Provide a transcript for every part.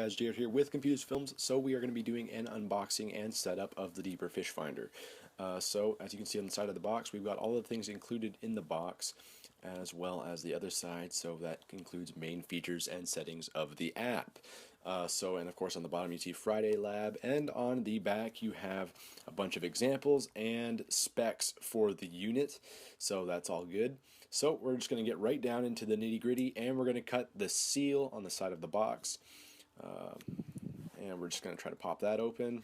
guys, Jared here with Confused Films. So we are going to be doing an unboxing and setup of the Deeper Fishfinder. So as you can see on the side of the box, we've got all the things included in the box, as well as the other side. So that includes main features and settings of the app. And of course on the bottom you see Friday Lab, and on the back you have a bunch of examples and specs for the unit. So that's all good. So we're just going to get right down into the nitty gritty, and we're going to cut the seal on the side of the box. And we're just going to try to pop that open.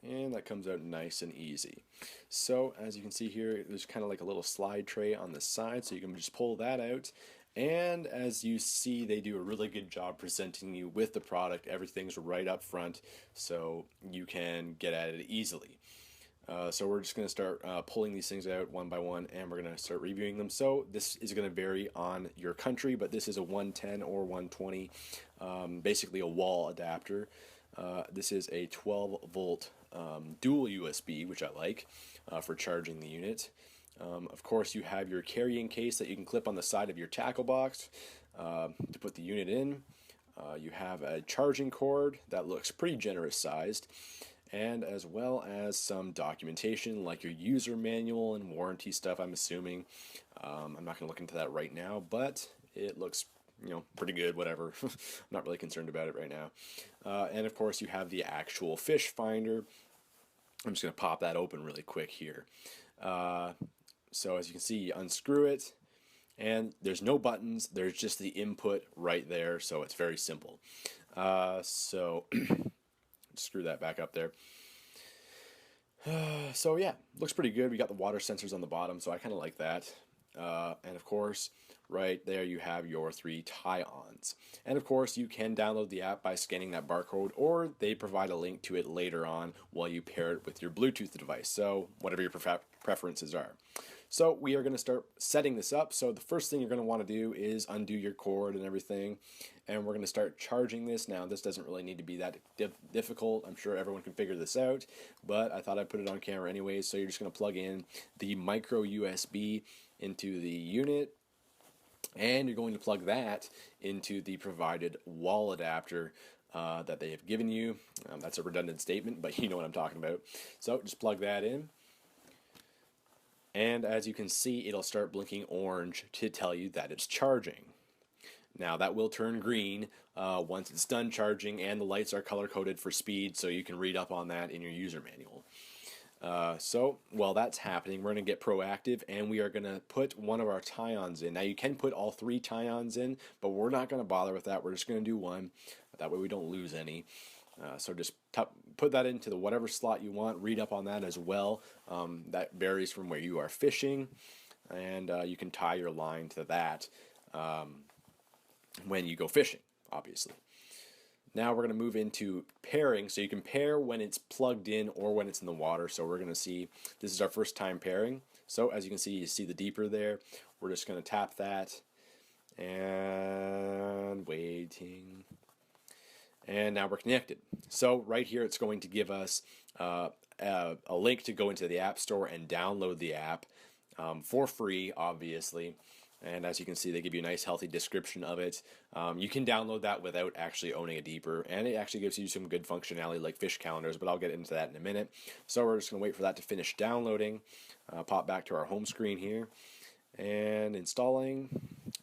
And that comes out nice and easy. So as you can see here, there's kind of like a little slide tray on the side, so you can just pull that out. And as you see, they do a really good job presenting you with the product. Everything's right up front, so you can get at it easily. So we're just going to start pulling these things out one by one, and we're going to start reviewing them. So this is going to vary on your country, but this is a 110 or 120, basically a wall adapter. This is a 12-volt dual USB, which I like for charging the unit. Of course, you have your carrying case that you can clip on the side of your tackle box to put the unit in. You have a charging cord that looks pretty generous sized, and as well as some documentation like your user manual and warranty stuff, I'm assuming. I'm not going to look into that right now, but it looks pretty good, whatever. I'm not really concerned about it right now. And of course you have the actual fish finder. I'm just going to pop that open really quick here. So as you can see, you unscrew it, and there's no buttons, there's just the input right there, so it's very simple. Screw that back up there. So yeah, looks pretty good. We got the water sensors on the bottom, so I kind of like that. And of course, right there you have your 3 tie-ons. And of course, you can download the app by scanning that barcode, or they provide a link to it later on while you pair it with your Bluetooth device. So whatever your preferences are. So we are going to start setting this up. So the first thing you're going to want to do is undo your cord and everything, and we're going to start charging this. Now this doesn't really need to be that difficult. I'm sure everyone can figure this out, but I thought I'd put it on camera anyways. So you're just going to plug in the micro USB into the unit, and you're going to plug that into the provided wall adapter that they have given you. That's a redundant statement, but you know what I'm talking about. So just plug that in. And as you can see, it'll start blinking orange to tell you that it's charging. Now that will turn green once it's done charging, and the lights are color-coded for speed, so you can read up on that in your user manual. So while that's happening, we're going to get proactive, and we are going to put one of our tie-ons in. Now you can put all 3 tie-ons in, but we're not going to bother with that. We're just going to do one. That way we don't lose any. So just put that into the whatever slot you want. Read up on that as well. That varies from where you are fishing, and you can tie your line to that when you go fishing, obviously. Now we're going to move into pairing, so you can pair when it's plugged in or when it's in the water. So we're going to see, this is our first time pairing. So as you can see, you see the Deeper there. We're just going to tap that, and waiting. And now we're connected. So right here it's going to give us a link to go into the App Store and download the app for free, obviously. And as you can see, they give you a nice healthy description of it. You can download that without actually owning a Deeper, and it actually gives you some good functionality like fish calendars, but I'll get into that in a minute. So we're just going to wait for that to finish downloading. Pop back to our home screen here, and installing,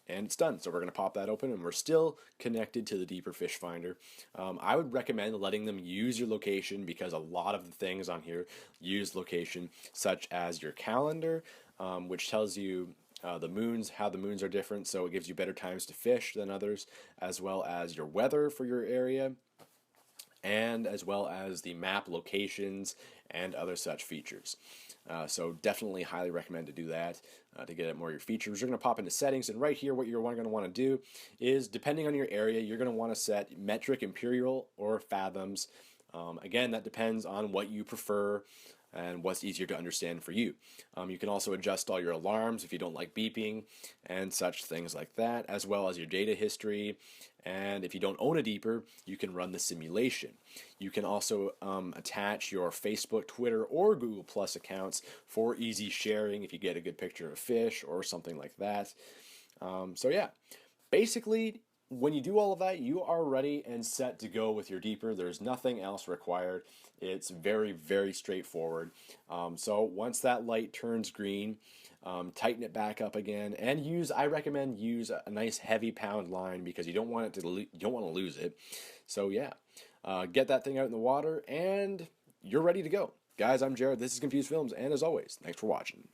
and it's done. So we're going to pop that open, and we're still connected to the Deeper Fishfinder. I would recommend letting them use your location, because a lot of the things on here use location, such as your calendar, which tells you the moons, how the moons are different, so it gives you better times to fish than others, as well as your weather for your area, and as well as the map locations and other such features. So definitely highly recommend to do that to get at more of your features. You're going to pop into settings, and right here what you're going to want to do is, depending on your area, you're going to want to set metric, imperial, or fathoms. Again, that depends on what you prefer and what's easier to understand for you. You can also adjust all your alarms if you don't like beeping and such things like that, as well as your data history. And if you don't own a Deeper, you can run the simulation. You can also attach your Facebook, Twitter, or Google Plus accounts for easy sharing if you get a good picture of a fish or something like that. So yeah, basically, when you do all of that, you are ready and set to go with your deeper. There's nothing else required. It's very, very straightforward. So once that light turns green, tighten it back up again, and I recommend use a nice heavy pound line because you don't want you don't want to lose it. So yeah, get that thing out in the water, and you're ready to go. Guys, I'm Jared. This is Confused Films, and as always, thanks for watching.